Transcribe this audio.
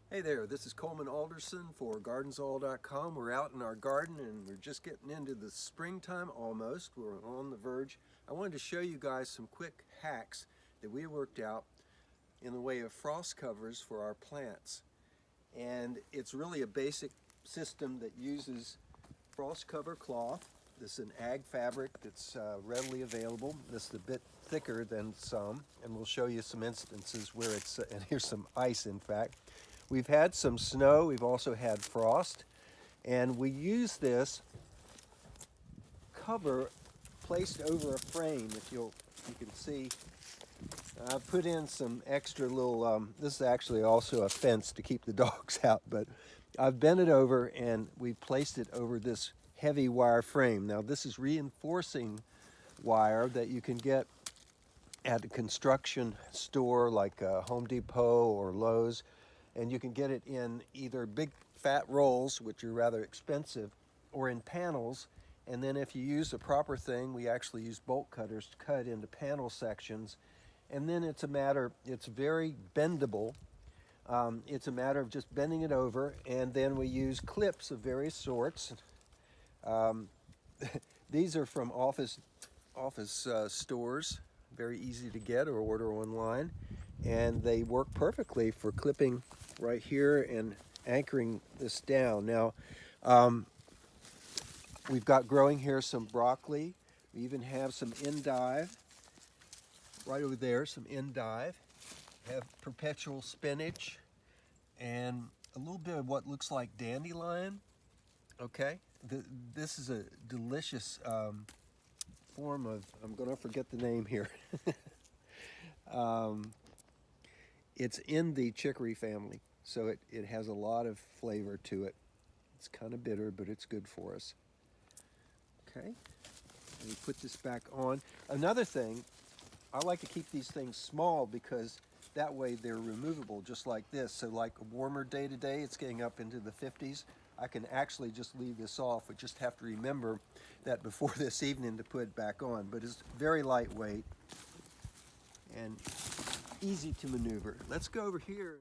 Hey there, this is Coleman Alderson for GardensAll.com. We're out in our garden and we're just getting into the springtime almost. We're on the verge. I wanted to show you guys some quick hacks that we worked out in the way of frost covers for our plants. And it's really a basic system that uses frost cover cloth. This is an ag fabric that's readily available. This is a bit thicker than some, and we'll show you some instances where it's, and here's some ice in fact. We've had some snow, we've also had frost, and we use this cover placed over a frame. If you can see, I put in some extra little, this is actually also a fence to keep the dogs out, but I've bent it over and we placed it over this heavy wire frame. Now this is reinforcing wire that you can get at a construction store like Home Depot or Lowe's, and you can get it in either big fat rolls, which are rather expensive, or in panels. And then if you use the proper thing, we actually use bolt cutters to cut into panel sections. And then it's very bendable. It's a matter of just bending it over, and then we use clips of various sorts. These are from office stores, very easy to get or order online, and they work perfectly for clipping right here and anchoring this down. Now, we've got growing here some broccoli. We even have some endive right over there, some endive. We have perpetual spinach and a little bit of what looks like dandelion. Okay, this is a delicious form of, I'm going to forget the name here. It's in the chicory family, so it has a lot of flavor to it. It's kind of bitter, but it's good for us. Okay, let me put this back on. Another thing, I like to keep these things small because that way they're removable, just like this. So like a warmer day today, it's getting up into the 50s. I can actually just leave this off. We just have to remember that before this evening to put it back on. But it's very lightweight and easy to maneuver. Let's go over here.